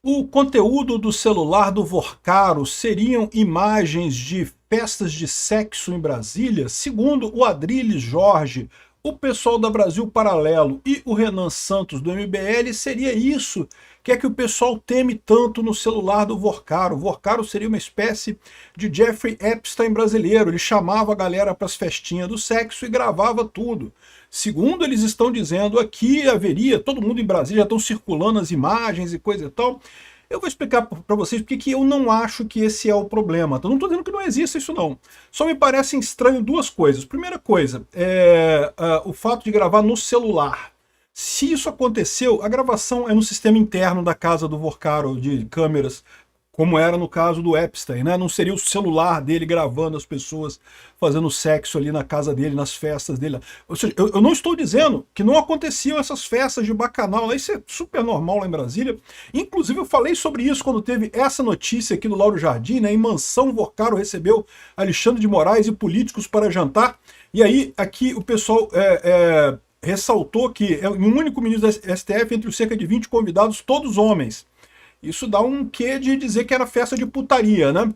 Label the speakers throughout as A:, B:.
A: O conteúdo do celular do Vorcaro seriam imagens de festas de sexo em Brasília? Segundo o Adrilles Jorge, o pessoal da Brasil Paralelo e o Renan Santos do MBL, seria isso que é que o pessoal teme tanto no celular do Vorcaro. O Vorcaro seria uma espécie de Jeffrey Epstein brasileiro. Ele chamava a galera para as festinhas do sexo e gravava tudo. Segundo eles estão dizendo aqui, haveria, todo mundo em Brasília já estão circulando as imagens e coisa e tal. Eu vou explicar para vocês porque que eu não acho que esse é o problema. Eu não estou dizendo que não exista isso não. Só me parecem estranho duas coisas. Primeira coisa, o fato de gravar no celular. Se isso aconteceu, a gravação é no sistema interno da casa do Vorcaro, de câmeras, como era no caso do Epstein, né? Não seria o celular dele gravando as pessoas fazendo sexo ali na casa dele, nas festas dele. Ou seja, eu não estou dizendo que não aconteciam essas festas de bacanal, isso é super normal lá em Brasília. Inclusive eu falei sobre isso quando teve essa notícia aqui do Lauro Jardim, né? Em mansão, Vorcaro recebeu Alexandre de Moraes e políticos para jantar. E aí aqui o pessoal ressaltou que é um único ministro da STF entre os cerca de 20 convidados, todos homens. Isso dá um quê de dizer que era festa de putaria, né?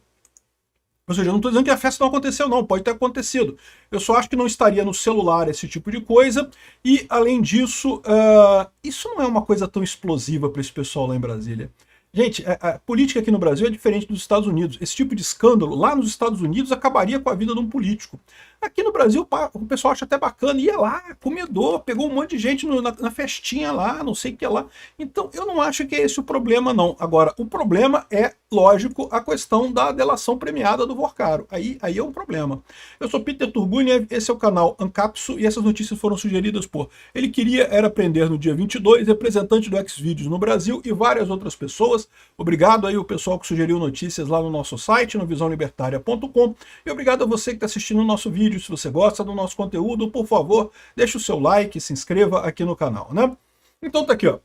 A: Ou seja, eu não estou dizendo que a festa não aconteceu, não, pode ter acontecido. Eu só acho que não estaria no celular esse tipo de coisa, e além disso, isso não é uma coisa tão explosiva para esse pessoal lá em Brasília. Gente, a política aqui no Brasil é diferente dos Estados Unidos. Esse tipo de escândalo lá nos Estados Unidos acabaria com a vida de um político. Aqui no Brasil o pessoal acha até bacana, ia lá, comedor, pegou um monte de gente na festinha lá, não sei o que lá. Então eu não acho que é esse o problema não. Agora, o problema é, lógico, a questão da delação premiada do Vorcaro. Aí é um problema. Eu sou Peter Turguniev, esse é o canal Ancapso e essas notícias foram sugeridas por Ele Queria Era Prender no dia 22, representante do Xvideos no Brasil e várias outras pessoas. Obrigado aí o pessoal que sugeriu notícias lá no nosso site, no visãolibertaria.com, e obrigado a você que está assistindo o nosso vídeo. Se você gosta do nosso conteúdo, por favor, deixe o seu like, se inscreva aqui no canal, né? Então tá aqui, ó.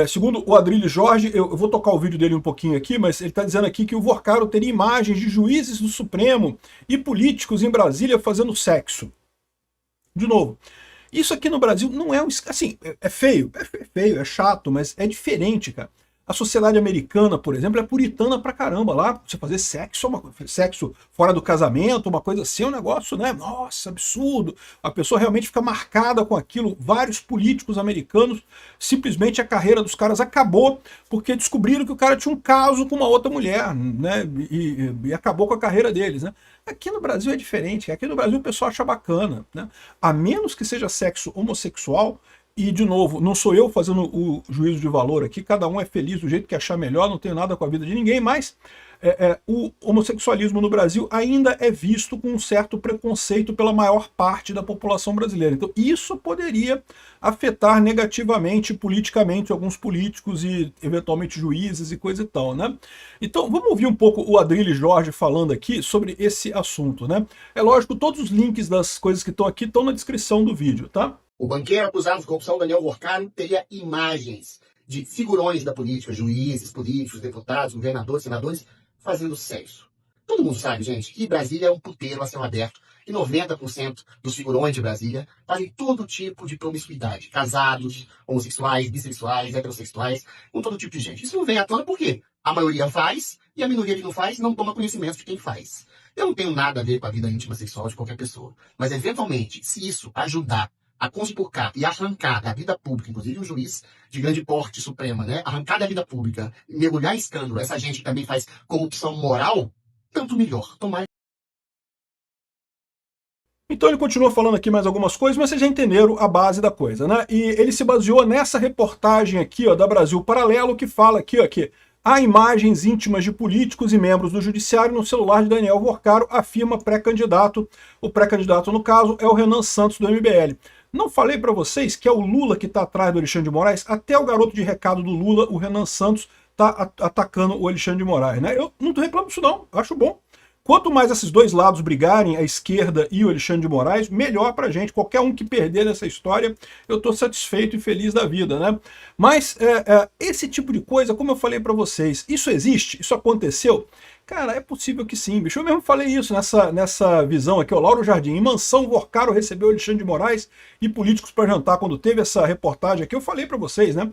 A: Segundo o Adrilles Jorge, eu vou tocar o vídeo dele um pouquinho aqui, mas ele está dizendo aqui que o Vorcaro teria imagens de juízes do Supremo e políticos em Brasília fazendo sexo. De novo, isso aqui no Brasil não é um... Assim, é feio, é chato, mas é diferente, cara. A sociedade americana, por exemplo, é puritana pra caramba. Lá, você fazer sexo, sexo fora do casamento, uma coisa assim, é um negócio, né? Nossa, absurdo. A pessoa realmente fica marcada com aquilo. Vários políticos americanos, simplesmente a carreira dos caras acabou porque descobriram que o cara tinha um caso com uma outra mulher, né? E acabou com a carreira deles, né? Aqui no Brasil é diferente. Aqui no Brasil o pessoal acha bacana, né? A menos que seja sexo homossexual. E, de novo, não sou eu fazendo o juízo de valor aqui, cada um é feliz do jeito que achar melhor, não tenho nada com a vida de ninguém, mas o homossexualismo no Brasil ainda é visto com um certo preconceito pela maior parte da população brasileira. Então isso poderia afetar negativamente, politicamente, alguns políticos e, eventualmente, juízes e coisa e tal, né? Então vamos ouvir um pouco o Adrilles Jorge falando aqui sobre esse assunto, né? É lógico, todos os links das coisas que estão aqui estão na descrição do vídeo, tá?
B: O banqueiro acusado de corrupção, Daniel Vorcaro, teria imagens de figurões da política, juízes, políticos, deputados, governadores, senadores, fazendo sexo. Todo mundo sabe, gente, que Brasília é um puteiro a céu aberto e 90% dos figurões de Brasília fazem todo tipo de promiscuidade. Casados, homossexuais, bissexuais, heterossexuais, com todo tipo de gente. Isso não vem à tona por quê? A maioria faz e a minoria que não faz não toma conhecimento de quem faz. Eu não tenho nada a ver com a vida íntima sexual de qualquer pessoa. Mas, eventualmente, se isso ajudar a conspurcar e arrancar da vida pública, inclusive um juiz de grande porte suprema, né? Arrancar da vida pública, mergulhar em escândalo, essa gente que também faz corrupção moral, tanto melhor. Tomara.
A: Então ele continua falando aqui mais algumas coisas, mas vocês já entenderam a base da coisa, né? E ele se baseou nessa reportagem aqui, ó, da Brasil Paralelo, que fala aqui, ó, que há imagens íntimas de políticos e membros do judiciário no celular de Daniel Vorcaro, afirma pré-candidato. O pré-candidato, no caso, é o Renan Santos, do MBL. Não falei para vocês que é o Lula que está atrás do Alexandre de Moraes? Até o garoto de recado do Lula, o Renan Santos, está atacando o Alexandre de Moraes, né? Eu não reclamo disso não, acho bom. Quanto mais esses dois lados brigarem, a esquerda e o Alexandre de Moraes, melhor pra gente. Qualquer um que perder nessa história, eu tô satisfeito e feliz da vida, né? Mas esse tipo de coisa, como eu falei pra vocês, isso existe? Isso aconteceu? Cara, é possível que sim, bicho. Eu mesmo falei isso nessa visão aqui, ó. Lauro Jardim, em mansão, Vorcaro recebeu Alexandre de Moraes e políticos para jantar. Quando teve essa reportagem aqui, eu falei para vocês, né?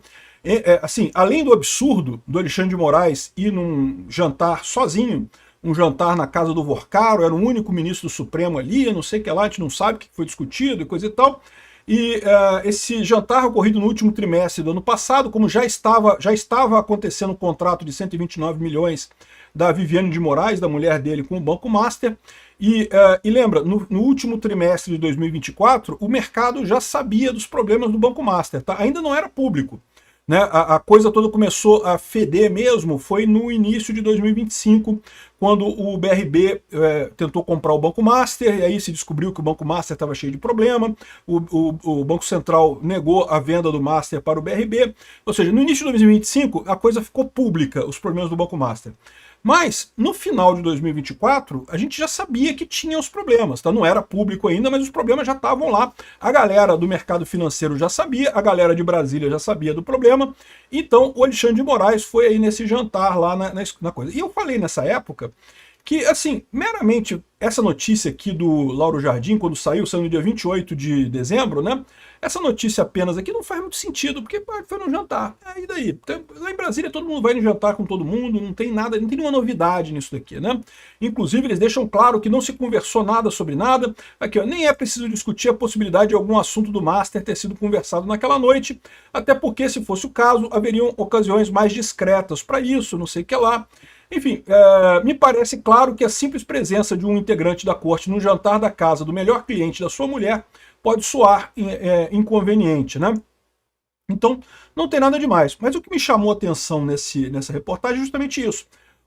A: Assim, além do absurdo do Alexandre de Moraes ir num jantar sozinho, um jantar na casa do Vorcaro, era o único ministro do Supremo ali, não sei o que lá, a gente não sabe o que foi discutido e coisa e tal. E esse jantar ocorrido no último trimestre do ano passado, como já estava acontecendo um contrato de 129 milhões da Viviane de Moraes, da mulher dele, com o Banco Master. E lembra, no último trimestre de 2024, o mercado já sabia dos problemas do Banco Master, tá? Ainda não era público. Né? A coisa toda começou a feder mesmo, foi no início de 2025, quando o BRB tentou comprar o Banco Master, e aí se descobriu que o Banco Master estava cheio de problema, o Banco Central negou a venda do Master para o BRB, ou seja, no início de 2025 a coisa ficou pública, os problemas do Banco Master. Mas, no final de 2024, a gente já sabia que tinha os problemas, tá? Não era público ainda, mas os problemas já estavam lá. A galera do mercado financeiro já sabia, a galera de Brasília já sabia do problema. Então, o Alexandre de Moraes foi aí nesse jantar lá na coisa. E eu falei nessa época que, assim, meramente essa notícia aqui do Lauro Jardim, quando saiu no dia 28 de dezembro, né? Essa notícia apenas aqui não faz muito sentido, porque foi num jantar. E daí? Lá em Brasília todo mundo vai no jantar com todo mundo, não tem nada, não tem nenhuma novidade nisso daqui, né? Inclusive eles deixam claro que não se conversou nada sobre nada. Aqui, ó, nem é preciso discutir a possibilidade de algum assunto do Master ter sido conversado naquela noite, até porque, se fosse o caso, haveriam ocasiões mais discretas para isso, não sei o que lá. Enfim, me parece claro que a simples presença de um integrante da corte no jantar da casa do melhor cliente da sua mulher pode soar inconveniente, né? Então, não tem nada demais. Mas o que me chamou a atenção nessa reportagem é justamente isso.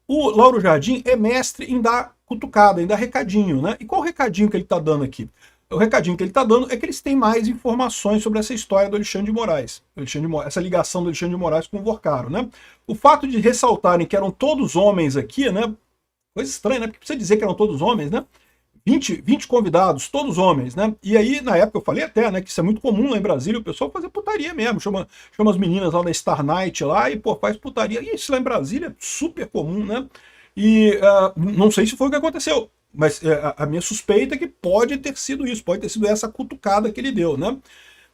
A: O Lauro Jardim é mestre em dar cutucada, em dar recadinho, né? E qual o recadinho que ele está dando aqui? O recadinho que ele está dando é que eles têm mais informações sobre essa história do Alexandre de Moraes. Essa ligação do Alexandre de Moraes com o Vorcaro, né? O fato de ressaltarem que eram todos homens aqui, né? Coisa estranha, né? Porque precisa dizer que eram todos homens, né? 20 convidados, todos homens, né? E aí, na época, eu falei até, né, que isso é muito comum lá em Brasília, o pessoal fazer putaria mesmo, chama as meninas lá da Star Night lá e, pô, faz putaria. E isso lá em Brasília é super comum, né? E não sei se foi o que aconteceu, mas a minha suspeita é que pode ter sido isso, pode ter sido essa cutucada que ele deu, né?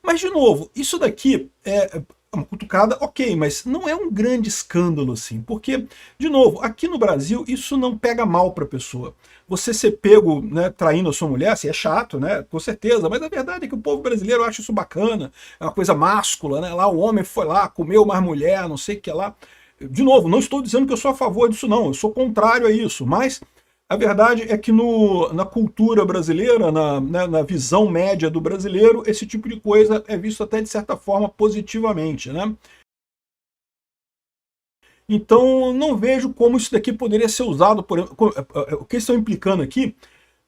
A: Mas, de novo, isso daqui é uma cutucada, ok, mas não é um grande escândalo assim, porque, de novo, aqui no Brasil isso não pega mal para a pessoa. Você ser pego, né, traindo a sua mulher, assim, é chato, né, com certeza, mas a verdade é que o povo brasileiro acha isso bacana, é uma coisa máscula, né, lá o homem foi lá, comeu mais mulher, não sei o que lá. De novo, não estou dizendo que eu sou a favor disso não, eu sou contrário a isso, mas a verdade é que na cultura brasileira, na visão média do brasileiro, esse tipo de coisa é visto até de certa forma positivamente, né? Então não vejo como isso daqui poderia ser usado, o que eles estão implicando aqui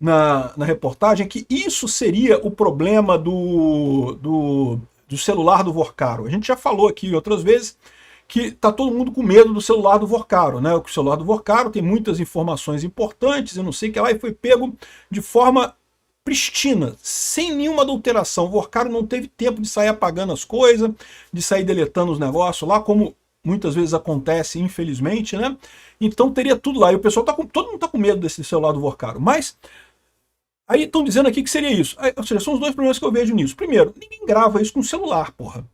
A: na reportagem é que isso seria o problema do celular do Vorcaro. A gente já falou aqui outras vezes que tá todo mundo com medo do celular do Vorcaro, né? O celular do Vorcaro tem muitas informações importantes, eu não sei o que lá, e foi pego de forma pristina, sem nenhuma adulteração. O Vorcaro não teve tempo de sair apagando as coisas, de sair deletando os negócios lá, como muitas vezes acontece, infelizmente, né? Então teria tudo lá. E o pessoal todo mundo tá com medo desse celular do Vorcaro. Mas aí estão dizendo aqui que seria isso. Ou seja, são os dois problemas que eu vejo nisso. Primeiro, ninguém grava isso com celular, porra.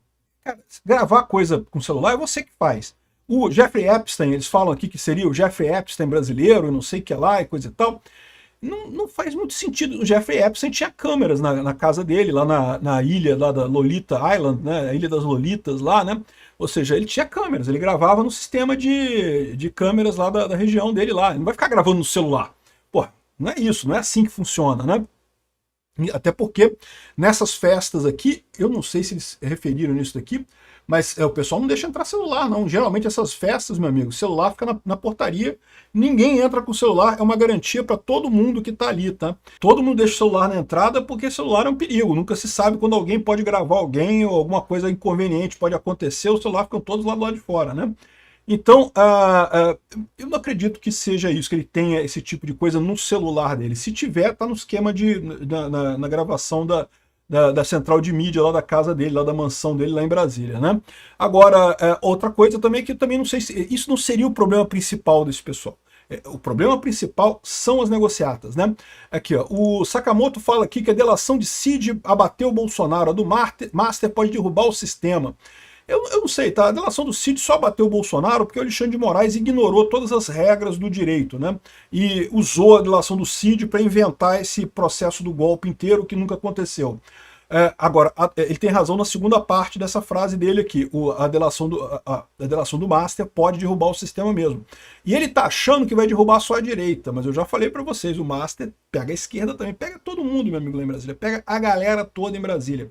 A: Cara, gravar coisa com celular é você que faz. O Jeffrey Epstein, eles falam aqui que seria o Jeffrey Epstein brasileiro, não sei o que lá e coisa e tal. Não faz muito sentido. O Jeffrey Epstein tinha câmeras na casa dele, lá na ilha lá da Lolita Island, né? A Ilha das Lolitas lá, né? Ou seja, ele tinha câmeras, ele gravava no sistema de câmeras lá da região dele lá. Ele não vai ficar gravando no celular. Pô, não é isso, não é assim que funciona, né? Até porque nessas festas aqui, eu não sei se eles referiram nisso daqui, mas o pessoal não deixa entrar celular, não. Geralmente essas festas, meu amigo, o celular fica na portaria, ninguém entra com o celular, é uma garantia para todo mundo que está ali, tá? Todo mundo deixa o celular na entrada porque celular é um perigo, nunca se sabe quando alguém pode gravar alguém ou alguma coisa inconveniente pode acontecer, o celular fica todos lá do lado de fora, né? Então, eu não acredito que seja isso, que ele tenha esse tipo de coisa no celular dele. Se tiver, tá no esquema na gravação da central de mídia lá da casa dele, lá da mansão dele, lá em Brasília, né? Agora, outra coisa também que eu também não sei se isso não seria o problema principal desse pessoal. O problema principal são as negociatas, né? Aqui, ó, o Sakamoto fala aqui que a delação de Cid abateu o Bolsonaro, a do Master pode derrubar o sistema. Eu não sei, tá? A delação do Cid só bateu o Bolsonaro porque o Alexandre de Moraes ignorou todas as regras do direito, né? E usou a delação do Cid para inventar esse processo do golpe inteiro que nunca aconteceu. Agora, ele tem razão na segunda parte dessa frase dele aqui, a delação do Master pode derrubar o sistema mesmo. E ele tá achando que vai derrubar só a direita, mas eu já falei para vocês, o Master pega a esquerda também, pega todo mundo, meu amigo, lá em Brasília, pega a galera toda em Brasília.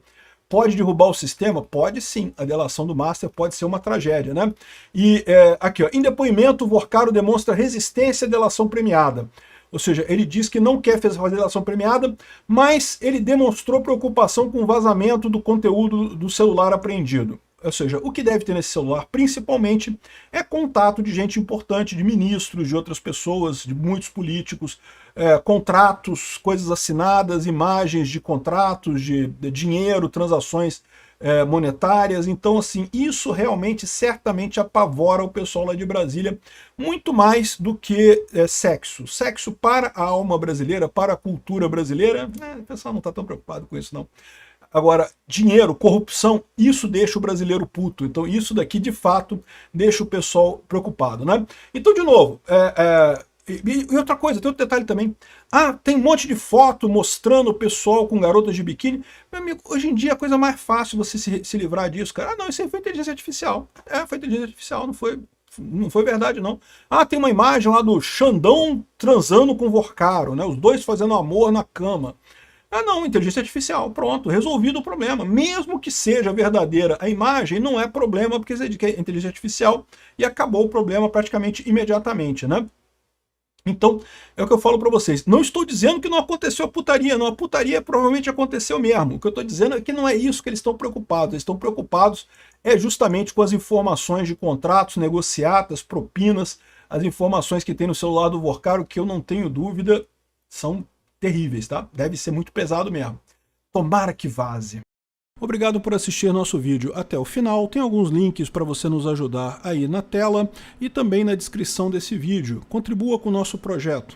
A: Pode derrubar o sistema? Pode sim. A delação do Master pode ser uma tragédia, né? E aqui, ó, em depoimento, o Vorcaro demonstra resistência à delação premiada. Ou seja, ele diz que não quer fazer delação premiada, mas ele demonstrou preocupação com o vazamento do conteúdo do celular apreendido. Ou seja, o que deve ter nesse celular, principalmente, é contato de gente importante, de ministros, de outras pessoas, de muitos políticos, contratos, coisas assinadas, imagens de contratos, de dinheiro, transações monetárias. Então, assim, isso realmente, certamente apavora o pessoal lá de Brasília, muito mais do que sexo. Sexo para a alma brasileira, para a cultura brasileira, o pessoal não está tão preocupado com isso, não. Agora, dinheiro, corrupção, isso deixa o brasileiro puto. Então isso daqui, de fato, deixa o pessoal preocupado, né? Então, de novo, e outra coisa, tem outro detalhe também. Tem um monte de foto mostrando o pessoal com garotas de biquíni. Meu amigo, hoje em dia é a coisa mais fácil você se livrar disso, cara. Não, isso aí foi inteligência artificial. Foi inteligência artificial, não foi verdade, não. Tem uma imagem lá do Xandão transando com o Vorcaro, né? Os dois fazendo amor na cama. Não, inteligência artificial, pronto, resolvido o problema. Mesmo que seja verdadeira a imagem, não é problema, porque é inteligência artificial e acabou o problema praticamente imediatamente, né? Então, é o que eu falo para vocês. Não estou dizendo que não aconteceu a putaria, não. A putaria provavelmente aconteceu mesmo. O que eu estou dizendo é que não é isso que eles estão preocupados. Eles estão preocupados justamente com as informações de contratos, negociatas, propinas, as informações que tem no celular do Vorcaro, que eu não tenho dúvida, são terríveis, tá? Deve ser muito pesado mesmo. Tomara que vaze. Obrigado por assistir nosso vídeo até o final. Tem alguns links para você nos ajudar aí na tela e também na descrição desse vídeo. Contribua com o nosso projeto.